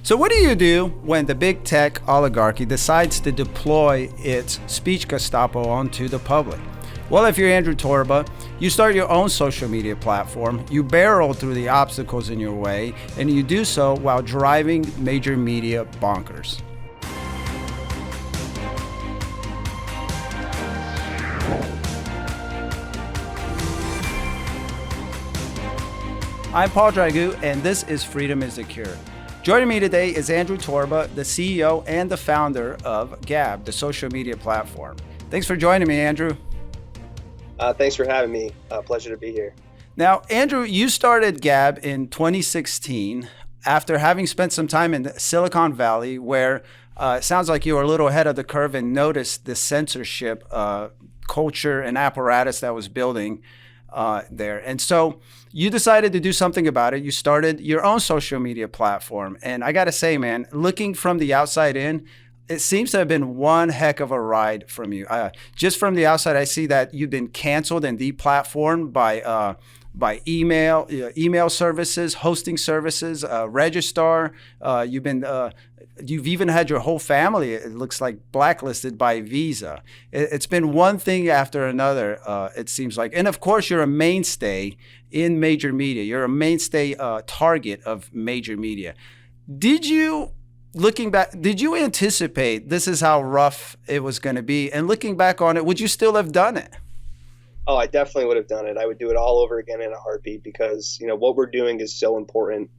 So what do you do when the big tech oligarchy decides to deploy its speech Gestapo onto the public? Well, if you're Andrew Torba, you start your own social media platform, you barrel through the obstacles in your way, and you do so while driving major media bonkers. I'm Paul Dragoo, and this is Freedom is the Cure. Joining me today is Andrew Torba, the CEO and the founder of Gab, the social media platform. Thanks for joining me, Andrew. Thanks for having me. Pleasure to be here. Now, Andrew, you started Gab in 2016 after having spent some time in Silicon Valley, where it sounds like you were a little ahead of the curve and noticed the censorship culture and apparatus that was building there. And so you decided to do something about it. You started your own social media platform. And I got to say, man, looking from the outside in, it seems to have been one heck of a ride from you. Just from the outside, I see that you've been canceled and deplatformed by email services, hosting services, Registrar. You've even had your whole family, it looks like, blacklisted by Visa. It's been one thing after another, it seems like. And of course, you're a mainstay in major media. You're a mainstay target of major media. Looking back, did you anticipate this is how rough it was going to be? And looking back on it, would you still have done it? Oh, I definitely would have done it. I would do it all over again in a heartbeat because, what we're doing is so important.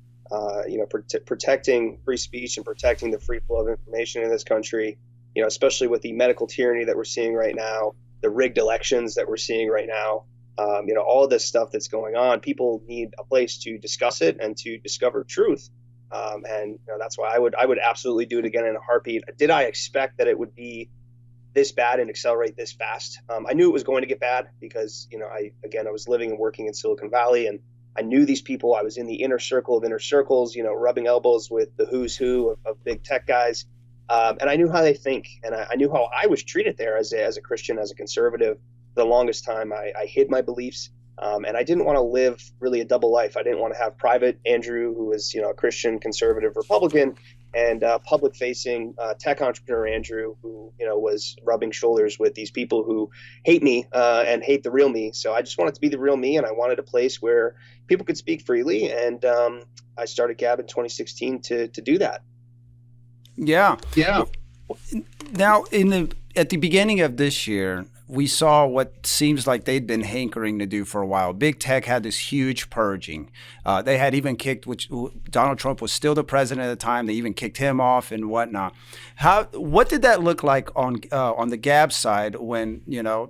Protecting free speech and protecting the free flow of information in this country, especially with the medical tyranny that we're seeing right now, the rigged elections that we're seeing right now, all of this stuff that's going on. People need a place to discuss it and to discover truth. And that's why I would absolutely do it again in a heartbeat. Did I expect that it would be this bad and accelerate this fast? I knew it was going to get bad because, I was living and working in Silicon Valley, and I knew these people. I was in the inner circle of inner circles, rubbing elbows with the who's who of big tech guys. And I knew how they think, and I knew how I was treated there as a Christian, as a conservative. For the longest time, I hid my beliefs. And I didn't want to live really a double life. I didn't want to have private Andrew, who is, a Christian, conservative, Republican, and public-facing tech entrepreneur Andrew, who, was rubbing shoulders with these people who hate me and hate the real me. So I just wanted to be the real me, and I wanted a place where people could speak freely. And I started Gab in 2016 to do that. Yeah. Now, at the beginning of this year, we saw what seems like they'd been hankering to do for a while. Big tech had this huge purging. They had even kicked, which Donald Trump was still the president at the time. They even kicked him off and whatnot. What did that look like on the Gab side when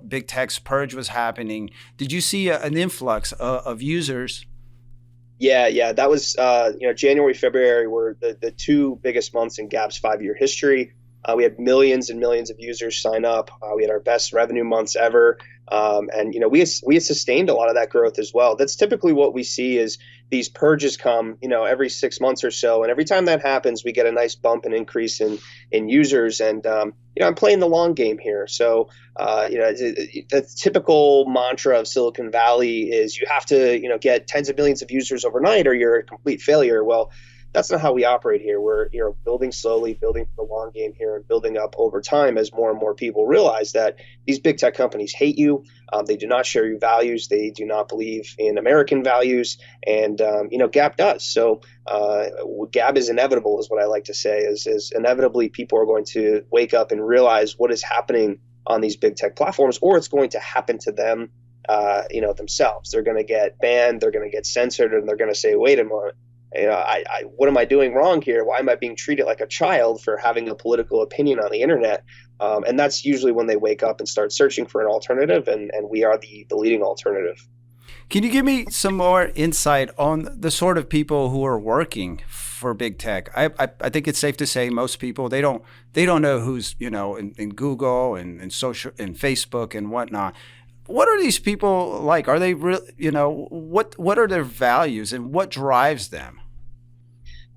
big tech's purge was happening? Did you see an influx of users? Yeah, that was January, February were the two biggest months in Gab's 5-year history. We had millions and millions of users sign up. We had our best revenue months ever. And we had sustained a lot of that growth as well. That's typically what we see is these purges come, every 6 months or so. And every time that happens, we get a nice bump and increase in users. And, I'm playing the long game here. So, the typical mantra of Silicon Valley is you have to, get tens of millions of users overnight or you're a complete failure. Well, that's not how we operate here. We're building slowly, building for the long game here, and building up over time as more and more people realize that these big tech companies hate you. They do not share your values. They do not believe in American values, and Gab does. So Gab is inevitable, is what I like to say. Is inevitably people are going to wake up and realize what is happening on these big tech platforms, or it's going to happen to them, themselves. They're going to get banned. They're going to get censored, and they're going to say, "Wait a moment. What am I doing wrong here? Why am I being treated like a child for having a political opinion on the internet?" And that's usually when they wake up and start searching for an alternative, and we are the leading alternative. Can you give me some more insight on the sort of people who are working for big tech? I think it's safe to say most people, they don't know who's in Google and social and Facebook and whatnot. What are these people like? Are they real? What are their values and what drives them?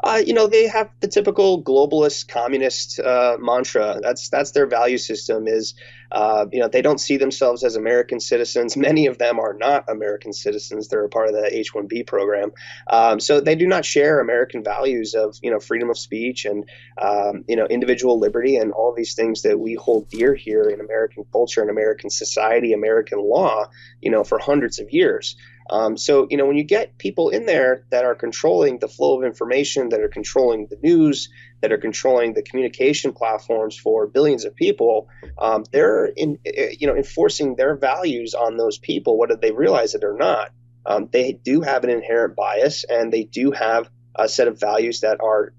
They have the typical globalist communist mantra. That's their value system. They don't see themselves as American citizens. Many of them are not American citizens. They're a part of the H-1B program, so they do not share American values of freedom of speech and individual liberty and all these things that we hold dear here in American culture and American society, American law, for hundreds of years. When you get people in there that are controlling the flow of information, that are controlling the news, that are controlling the communication platforms for billions of people, they're enforcing their values on those people, whether they realize it or not. They do have an inherent bias, and they do have a set of values that are,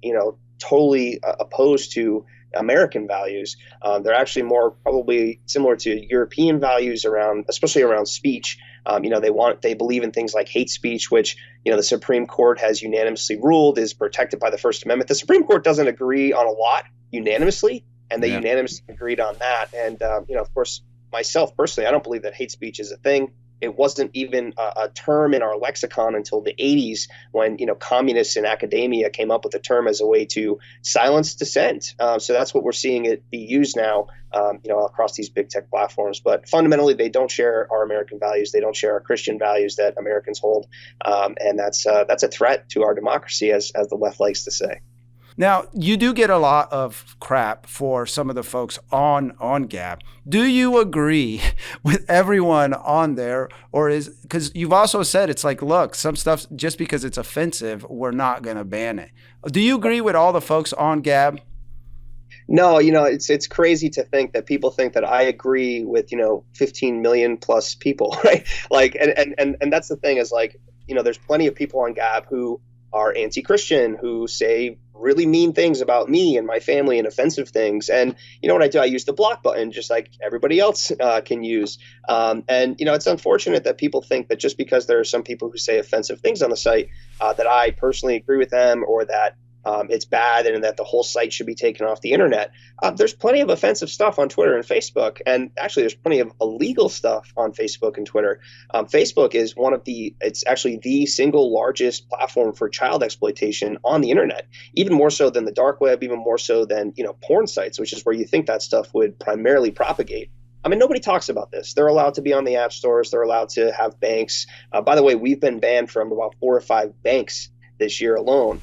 totally opposed to American values. They're actually more probably similar to European values especially around speech. They believe in things like hate speech, which, the Supreme Court has unanimously ruled is protected by the First Amendment. The Supreme Court doesn't agree on a lot unanimously, and they unanimously agreed on that. And, of course, myself personally, I don't believe that hate speech is a thing. It wasn't even a term in our lexicon until the 80s when, communists in academia came up with the term as a way to silence dissent. So that's what we're seeing it be used now, across these big tech platforms. But fundamentally, they don't share our American values. They don't share our Christian values that Americans hold. And that's a threat to our democracy, as the left likes to say. Now, you do get a lot of crap for some of the folks on Gab. Do you agree with everyone on there, or because you've also said it's like, look, some stuff, just because it's offensive, we're not going to ban it. Do you agree with all the folks on Gab? No, it's crazy to think that people think that I agree with 15 million plus people, right? Like, and that's the thing is, like, there's plenty of people on Gab who are anti-Christian, who say really mean things about me and my family and offensive things. And what I do? I use the block button just like everybody else can use. It's unfortunate that people think that just because there are some people who say offensive things on the site, that I personally agree with them, or that it's bad and that the whole site should be taken off the internet. There's plenty of offensive stuff on Twitter and Facebook, and actually there's plenty of illegal stuff on Facebook and Twitter. Facebook is it's actually the single largest platform for child exploitation on the internet, even more so than the dark web, even more so than porn sites, which is where you think that stuff would primarily propagate. I mean, nobody talks about this. They're allowed to be on the app stores. They're allowed to have banks. By the way, we've been banned from about 4 or 5 banks this year alone.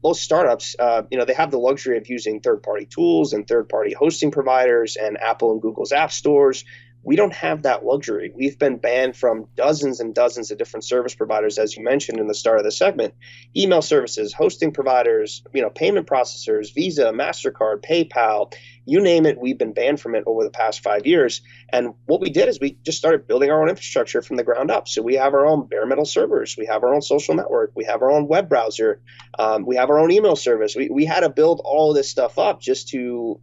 Most startups, they have the luxury of using third-party tools and third-party hosting providers and Apple and Google's app stores. We don't have that luxury. We've been banned from dozens and dozens of different service providers, as you mentioned in the start of the segment: email services, hosting providers, payment processors, Visa, MasterCard, PayPal, you name it. We've been banned from it over the past 5 years. And what we did is we just started building our own infrastructure from the ground up. So we have our own bare metal servers. We have our own social network. We have our own web browser. We have our own email service. We had to build all of this stuff up just to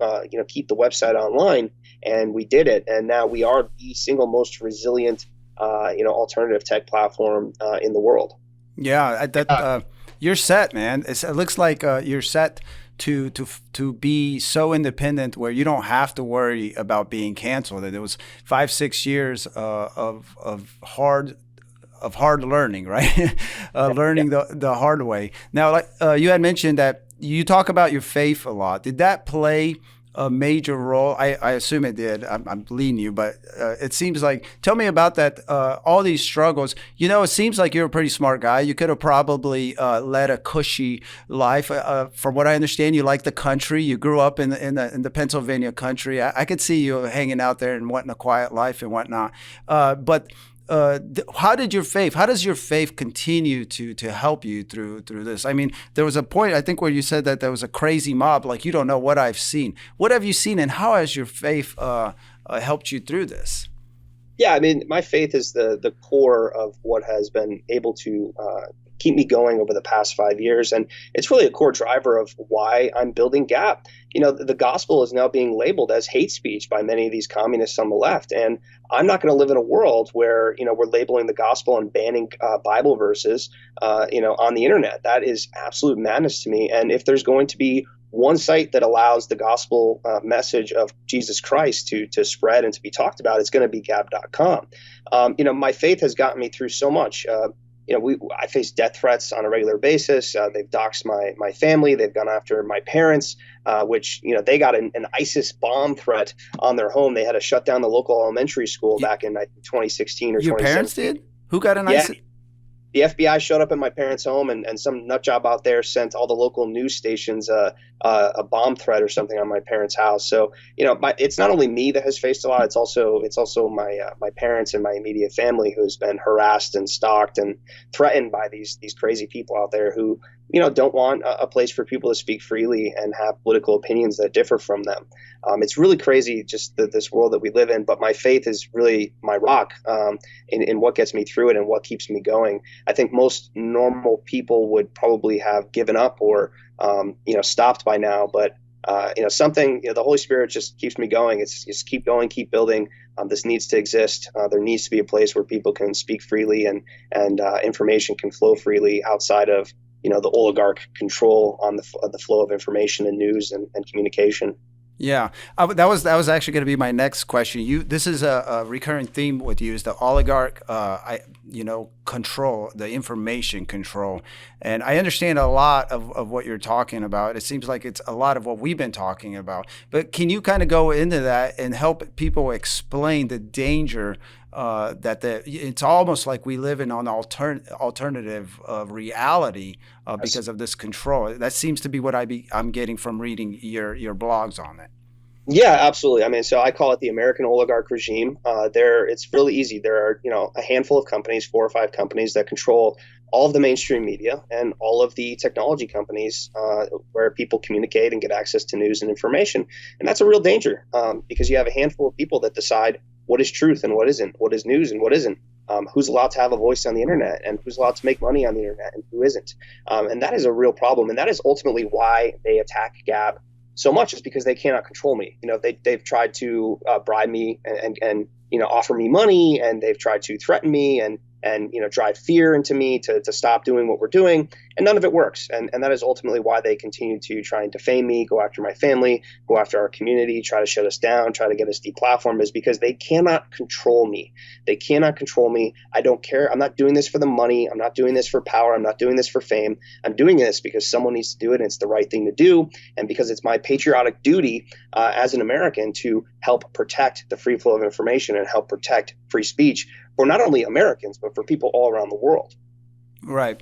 keep the website online. And we did it. And now we are the single most resilient, alternative tech platform in the world. Yeah, you're set, man. It looks like you're set to be so independent where you don't have to worry about being canceled. And it was 5-6 years of hard learning, right? Learning the hard way. Now, like you had mentioned that you talk about your faith a lot. Did that play a major role? I assume it did. I'm leading you, but it seems like, tell me about that, all these struggles. It seems like you're a pretty smart guy. You could have probably led a cushy life. From what I understand, you like the country. You grew up in the Pennsylvania country. I could see you hanging out there and wanting a quiet life and whatnot. But how does your faith continue to help you through this? I mean, there was a point, I think, where you said that there was a crazy mob, like, you don't know what I've seen. What have you seen, and how has your faith helped you through this? Yeah, I mean, my faith is the core of what has been able to keep me going over the past 5 years. And it's really a core driver of why I'm building Gap. The gospel is now being labeled as hate speech by many of these communists on the left. And I'm not going to live in a world where, we're labeling the gospel and banning Bible verses, on the internet. That is absolute madness to me. And if there's going to be one site that allows the gospel message of Jesus Christ to spread and to be talked about, it's going to be gab.com. My faith has gotten me through so much. I face death threats on a regular basis. They've doxed my family. They've gone after my parents, which, they got an ISIS bomb threat on their home. They had to shut down the local elementary school back in 2016 or Your 2017. parents did? Who got an Yeah. ISIS? The FBI showed up at my parents' home, and some nut job out there sent all the local news stations a bomb threat or something on my parents' house. So, it's not only me that has faced a lot. It's also my parents and my immediate family who's been harassed and stalked and threatened by these crazy people out there who, don't want a place for people to speak freely and have political opinions that differ from them. It's really crazy, just this world that we live in. But my faith is really my rock in what gets me through it and what keeps me going. I think most normal people would probably have given up or stopped by now. But the Holy Spirit just keeps me going. It's just keep going, keep building. This needs to exist. There needs to be a place where people can speak freely and information can flow freely outside of the oligarch control on the flow of information and news and communication. Yeah, that was actually going to be my next question. This is a recurring theme with you, is the oligarch, control, the information control, and I understand a lot of what you're talking about. It seems like it's a lot of what we've been talking about. But can you kind of go into that and help people explain the danger it's almost like we live in an alternative reality because of this control. That seems to be what I'm getting from reading your blogs on it. Yeah, absolutely. I mean, so I call it the American oligarch regime. It's really easy. There are, a handful of companies, 4 or 5 companies that control all of the mainstream media and all of the technology companies where people communicate and get access to news and information. And that's a real danger because you have a handful of people that decide what is truth and what isn't, what is news and what isn't, who's allowed to have a voice on the internet and who's allowed to make money on the internet and who isn't. And that is a real problem. And that is ultimately why they attack Gab so much, is because they cannot control me. They've tried to bribe me and offer me money, and they've tried to threaten me and drive fear into me to stop doing what we're doing, and none of it works. And that is ultimately why they continue to try and defame me, go after my family, go after our community, try to shut us down, try to get us deplatformed, is because they cannot control me. They cannot control me. I don't care. I'm not doing this for the money. I'm not doing this for power. I'm not doing this for fame. I'm doing this because someone needs to do it, and it's the right thing to do, and because it's my patriotic duty as an American to help protect the free flow of information and help protect free speech for not only Americans, but for people all around the world. Right.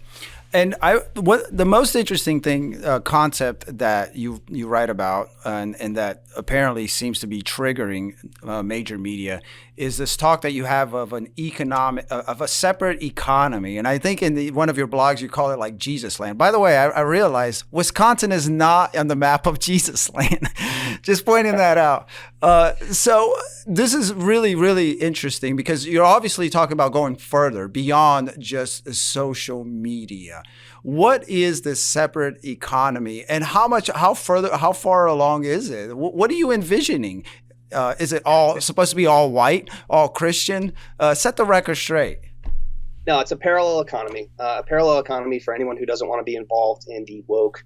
And what the most interesting concept that you write about, and that apparently seems to be triggering major media, is this talk that you have of a separate economy. And I think in one of your blogs you call it like Jesus land. By the way, I realize Wisconsin is not on the map of Jesus land. Just pointing that out. So this is really, really interesting because you're obviously talking about going further beyond just social media. What is this separate economy, and how far along is it? What are you envisioning? Is it all supposed to be all white, all Christian? Set the record straight. No, it's a parallel economy. A parallel economy for anyone who doesn't want to be involved in the woke,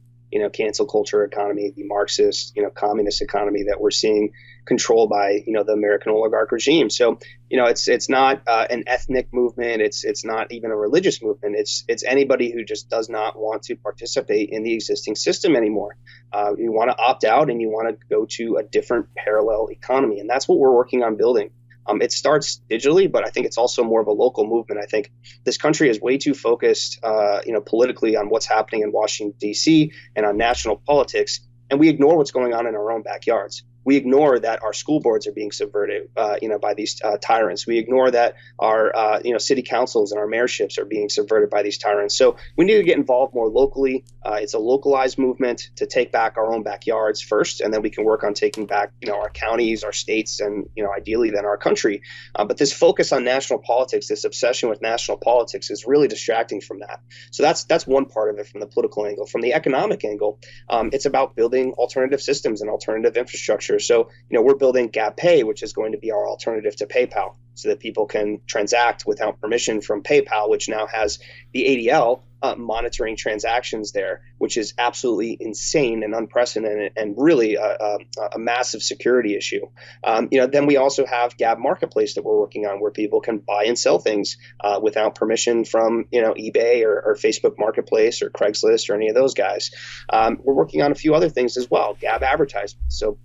cancel culture economy, the Marxist, communist economy that we're seeing controlled by, the American oligarch regime. So, it's not an ethnic movement. It's not even a religious movement. It's anybody who just does not want to participate in the existing system anymore. You want to opt out and you want to go to a different parallel economy. And that's what we're working on building. It starts digitally, but I think it's also more of a local movement. I think this country is way too focused, politically on what's happening in Washington, D.C. and on national politics, and we ignore what's going on in our own backyards. We ignore that our school boards are being subverted, by these tyrants. We ignore that our, city councils and our mayorships are being subverted by these tyrants. So we need to get involved more locally. It's a localized movement to take back our own backyards first, and then we can work on taking back, our counties, our states, and, ideally then our country. But this focus on national politics, this obsession with national politics, is really distracting from that. So that's one part of it from the political angle. From the economic angle, it's about building alternative systems and alternative infrastructure. So, we're building Gab Pay, which is going to be our alternative to PayPal, so that people can transact without permission from PayPal, which now has the ADL monitoring transactions there, which is absolutely insane and unprecedented, and really a massive security issue. Then we also have Gab Marketplace that we're working on, where people can buy and sell things without permission from eBay or Facebook Marketplace or Craigslist or any of those guys. We're working on a few other things as well, Gab advertisements. So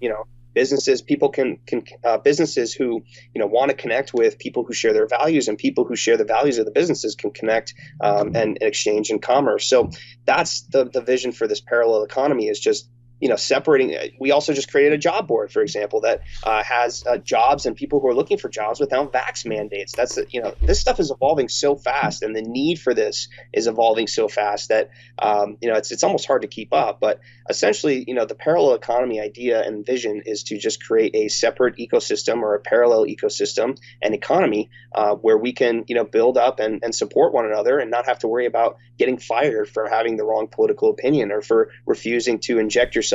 businesses, businesses who want to connect with people who share their values, and people who share the values of the businesses can connect and exchange in commerce. So that's the vision for this parallel economy, is just separating. We also just created a job board, for example, that has jobs and people who are looking for jobs without vax mandates. That's this stuff is evolving so fast, and the need for this is evolving so fast that it's almost hard to keep up. But essentially, the parallel economy idea and vision is to just create a separate ecosystem, or a parallel ecosystem and economy where we can build up and support one another, and not have to worry about getting fired for having the wrong political opinion, or for refusing to inject yourself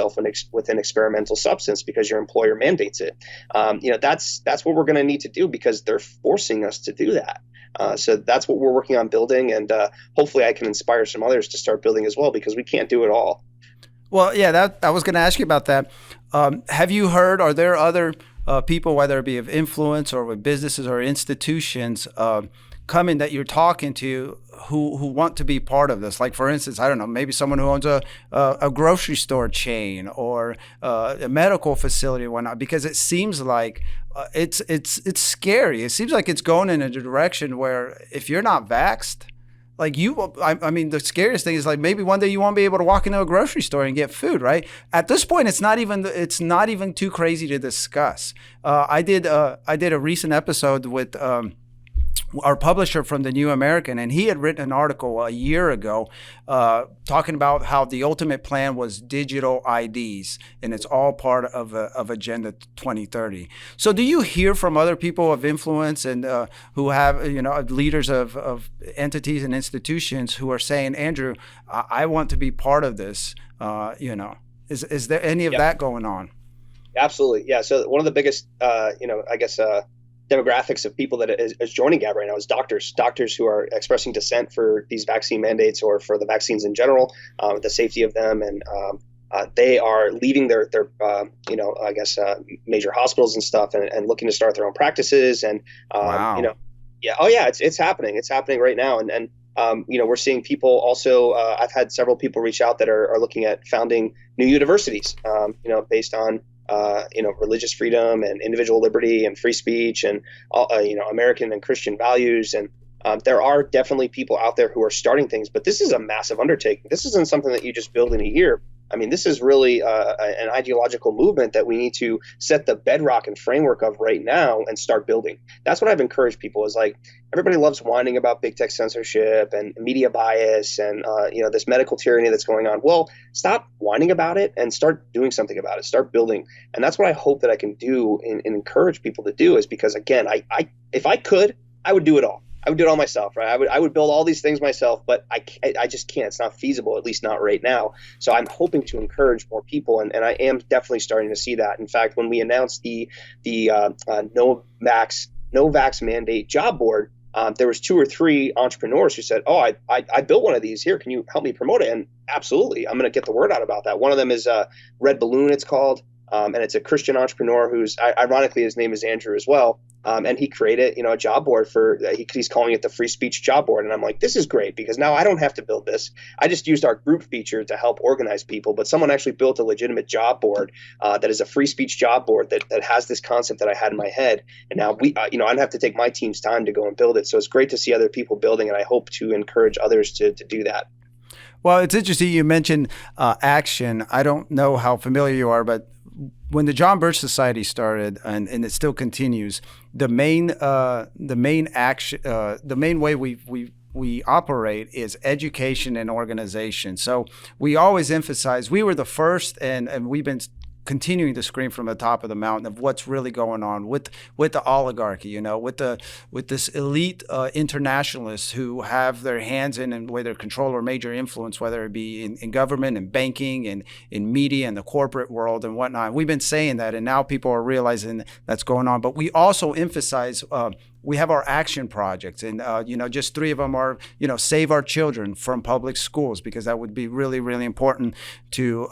with an experimental substance because your employer mandates it. That's what we're going to need to do, because they're forcing us to do that. So that's what we're working on building, and hopefully I can inspire some others to start building as well, because we can't do it all. Well, yeah, I was going to ask you about that. Have you heard, are there other people, whether it be of influence or with businesses or institutions, coming that you're talking to who want to be part of this? Like, for instance, I don't know, maybe someone who owns a grocery store chain or a medical facility or whatnot, because it seems like it's scary. It seems like it's going in a direction where if you're not vaxxed, like I mean, the scariest thing is, like, maybe one day you won't be able to walk into a grocery store and get food, right? At this point, it's not even too crazy to discuss. I did a recent episode with our publisher from the New American, and he had written an article a year ago talking about how the ultimate plan was digital IDs, and it's all part of Agenda 2030. So do you hear from other people of influence and who have, leaders of entities and institutions who are saying, Andrew, I want to be part of this? Is there any of that going on? Absolutely. Yeah. So one of the biggest, demographics of people that is joining Gab right now is doctors who are expressing dissent for these vaccine mandates, or for the vaccines in general, the safety of them. And they are leaving their major hospitals and stuff, and looking to start their own practices. And, wow. It's happening. It's happening right now. And we're seeing people also, I've had several people reach out that are looking at founding new universities, based on religious freedom and individual liberty and free speech and American and Christian values. And there are definitely people out there who are starting things, but this is a massive undertaking. This isn't something that you just build in a year. I mean, this is really an ideological movement that we need to set the bedrock and framework of right now and start building. That's what I've encouraged people, is like, everybody loves whining about big tech censorship and media bias and, this medical tyranny that's going on. Well, stop whining about it and start doing something about it. Start building. And that's what I hope that I can do and encourage people to do, is because, again, if I could, I would do it all. I would do it all myself, right? I would build all these things myself, but I just can't. It's not feasible, at least not right now. So I'm hoping to encourage more people, and I am definitely starting to see that. In fact, when we announced the no vax mandate job board, there was 2 or 3 entrepreneurs who said, "Oh, I built one of these. Here, can you help me promote it?" And absolutely, I'm going to get the word out about that. One of them is Red Balloon, it's called, and it's a Christian entrepreneur who's, ironically, his name is Andrew as well. And he created, a job board he's calling it the free speech job board. And I'm like, this is great, because now I don't have to build this. I just used our group feature to help organize people, but someone actually built a legitimate job board that is a free speech job board that has this concept that I had in my head. And now I don't have to take my team's time to go and build it. So it's great to see other people building, and I hope to encourage others to do that. Well, it's interesting you mentioned action. I don't know how familiar you are, but when the John Birch Society started, and it still continues, the main way we operate is education and organization. So we always emphasize, we were the first, and we've been continuing to scream from the top of the mountain of what's really going on with the oligarchy, with this elite internationalists who have their hands in and whether control or major influence, whether it be in government and banking and in media and the corporate world and whatnot. We've been saying that, and now people are realizing that's going on. But we also emphasize we have our action projects, and just 3 of them are save our children from public schools, because that would be really, really important to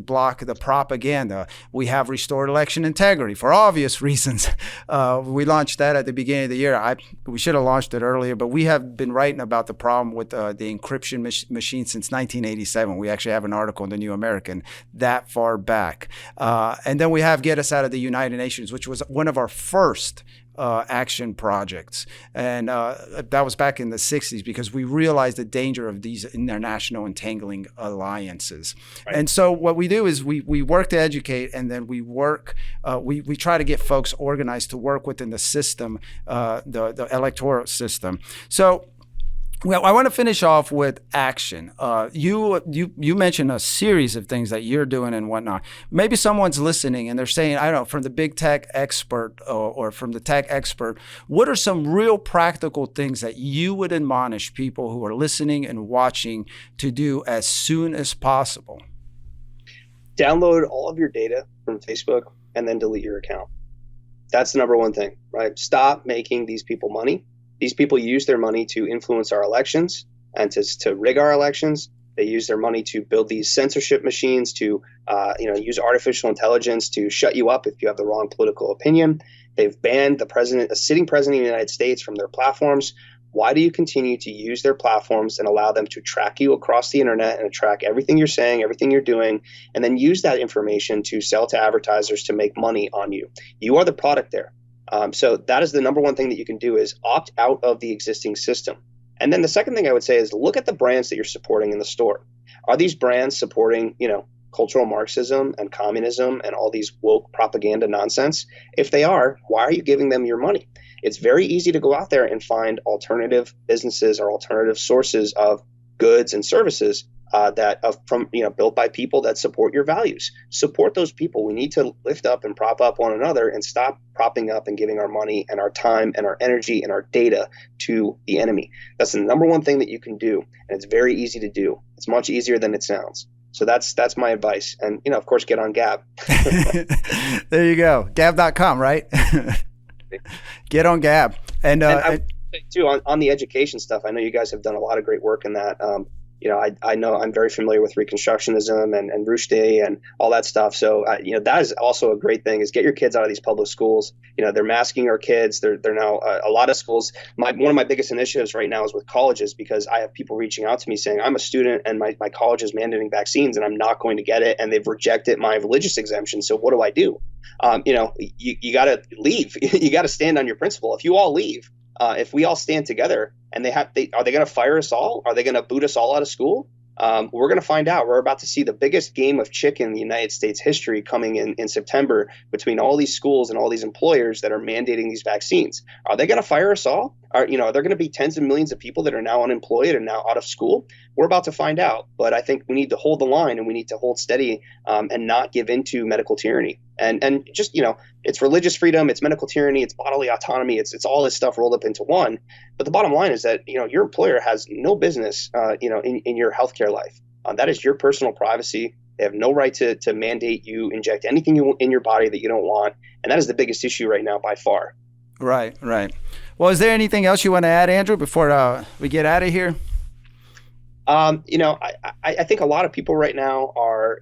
block the propaganda. We have restored election integrity for obvious reasons. We launched that at the beginning of the year. We should have launched it earlier, but we have been writing about the problem with the encryption machine since 1987. We actually have an article in the New American that far back. And then we have Get Us Out of the United Nations, which was one of our first action projects. And that was back in the 60s, because we realized the danger of these international entangling alliances. Right. And so what we do is we work to educate, and then we try to get folks organized to work within the system, the electoral system. So well, I want to finish off with action. You mentioned a series of things that you're doing and whatnot. Maybe someone's listening and they're saying, I don't know, from the big tech expert or from the tech expert, what are some real practical things that you would admonish people who are listening and watching to do as soon as possible? Download all of your data from Facebook and then delete your account. That's the number one thing, right? Stop making these people money. These people use their money to influence our elections and to rig our elections. They use their money to build these censorship machines, to use artificial intelligence to shut you up if you have the wrong political opinion. They've banned a sitting president of the United States from their platforms. Why do you continue to use their platforms and allow them to track you across the internet and track everything you're saying, everything you're doing, and then use that information to sell to advertisers to make money on you? You are the product there. So that is the number one thing that you can do, is opt out of the existing system. And then the second thing I would say is look at the brands that you're supporting in the store. Are these brands supporting, cultural Marxism and communism and all these woke propaganda nonsense? If they are, why are you giving them your money? It's very easy to go out there and find alternative businesses or alternative sources of goods and services built by people that support your values. Support those people. We need to lift up and prop up one another and stop propping up and giving our money and our time and our energy and our data to the enemy. That's the number one thing that you can do, and it's very easy to do. It's much easier than it sounds. So that's my advice. And of course, get on Gab. There you go. Gab.com, right? Get on Gab. And I would say too, on the education stuff, I know you guys have done a lot of great work in that. I know I'm very familiar with Reconstructionism and Rushdie and all that stuff. So, that is also a great thing, is get your kids out of these public schools. They're masking our kids. They're now a lot of schools. One of my biggest initiatives right now is with colleges, because I have people reaching out to me saying, I'm a student and my college is mandating vaccines and I'm not going to get it. And they've rejected my religious exemption. So what do? You got to leave. You got to stand on your principle. If you all leave, if we all stand together, and are they going to fire us all? Are they going to boot us all out of school? We're going to find out. We're about to see the biggest game of chicken in the United States history coming in September between all these schools and all these employers that are mandating these vaccines. Are they going to fire us all? Are there going to be tens of millions of people that are now unemployed and now out of school? We're about to find out. But I think we need to hold the line, and we need to hold steady and not give into medical tyranny. And just, it's religious freedom, it's medical tyranny, it's bodily autonomy, it's all this stuff rolled up into one. But the bottom line is that, your employer has no business, in your healthcare life. That is your personal privacy. They have no right to mandate you inject anything in your body that you don't want. And that is the biggest issue right now by far. Right. Well, is there anything else you want to add, Andrew, before we get out of here? I think a lot of people right now are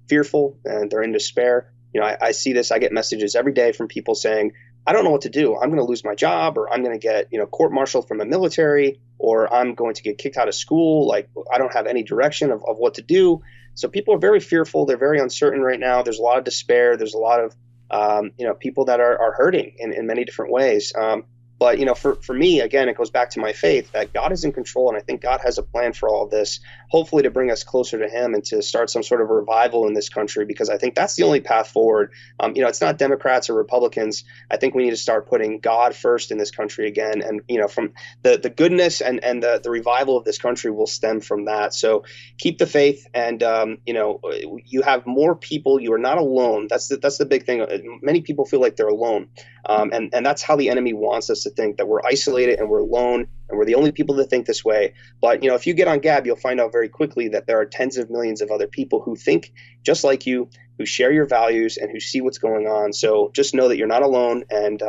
fearful and they're in despair. I see this. I get messages every day from people saying, I don't know what to do. I'm going to lose my job, or I'm going to get, court-martialed from the military, or I'm going to get kicked out of school. Like, I don't have any direction of what to do. So people are very fearful. They're very uncertain right now. There's a lot of despair. There's a lot of, people that are hurting in many different ways. But, for me, again, it goes back to my faith that God is in control. And I think God has a plan for all of this, hopefully to bring us closer to him and to start some sort of revival in this country, because I think that's the only path forward. It's not Democrats or Republicans. I think we need to start putting God first in this country again. And, from the goodness and the revival of this country will stem from that. So keep the faith. And, you have more people. You are not alone. That's the big thing. Many people feel like they're alone. And that's how the enemy wants us to think, that we're isolated and we're alone and we're the only people that think this way. But, if you get on Gab, you'll find out very quickly that there are tens of millions of other people who think just like you, who share your values and who see what's going on. So just know that you're not alone. And,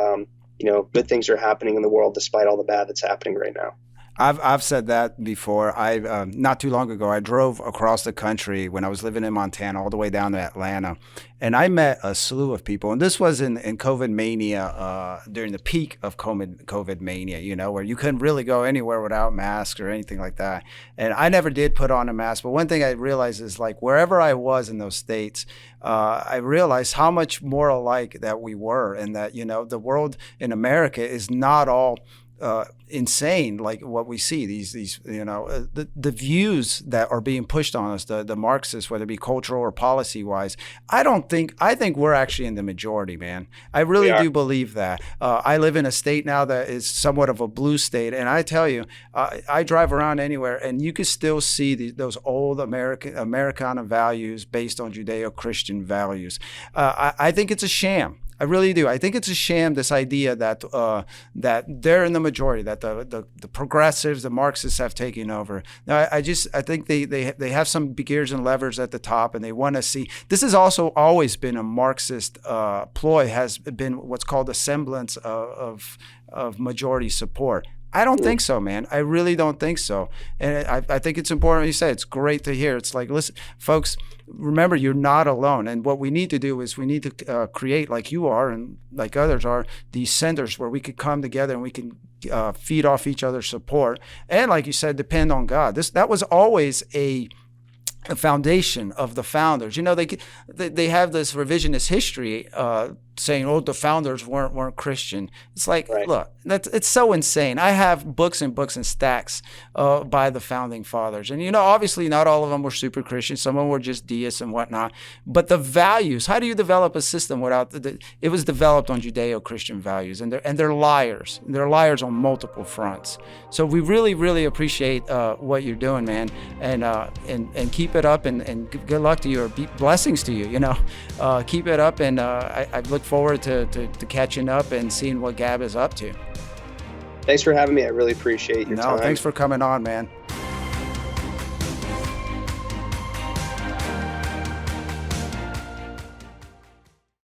good things are happening in the world despite all the bad that's happening right now. I've said that before. I not too long ago, I drove across the country when I was living in Montana, all the way down to Atlanta, and I met a slew of people. And this was in COVID mania, during the peak of COVID mania, where you couldn't really go anywhere without masks or anything like that. And I never did put on a mask. But one thing I realized is, like, wherever I was in those states, I realized how much more alike that we were, and that the world in America is not all insane like what we see. These the views that are being pushed on us, the Marxists, whether it be cultural or policy wise. I think we're actually in the majority, man. I really do believe that. I live in a state now that is somewhat of a blue state, and I tell you, I drive around anywhere and you can still see those old Americana values based on Judeo-Christian values. I think it's a sham. I really do. I think it's a sham, this idea that that they're in the majority, that the progressives, the Marxists have taken over. Now, I think they have some gears and levers at the top, and they want to see. This has also always been a Marxist ploy, has been what's called a semblance of majority support. I don't think so, man. I really don't think so. And I think it's important, you say, it's great to hear. It's like, listen, folks, remember, you're not alone. And what we need to do is we need to create, like you are and like others are, these centers where we could come together and we can feed off each other's support. And like you said, depend on God. That was always a foundation of the founders. They have this revisionist history saying, "Oh, the founders weren't Christian." It's like, right. Look, it's so insane. I have books and books and stacks by the founding fathers, and obviously not all of them were super Christian. Some of them were just deists and whatnot. But the values, how do you develop a system without it was developed on Judeo-Christian values, and they're liars. They're liars on multiple fronts. So we really, really appreciate what you're doing, man, and keep it up, and good luck to you, or blessings to you. Keep it up, and I look forward to catching up and seeing what Gab is up to. Thanks for having me. I really appreciate your time. No, thanks for coming on, man.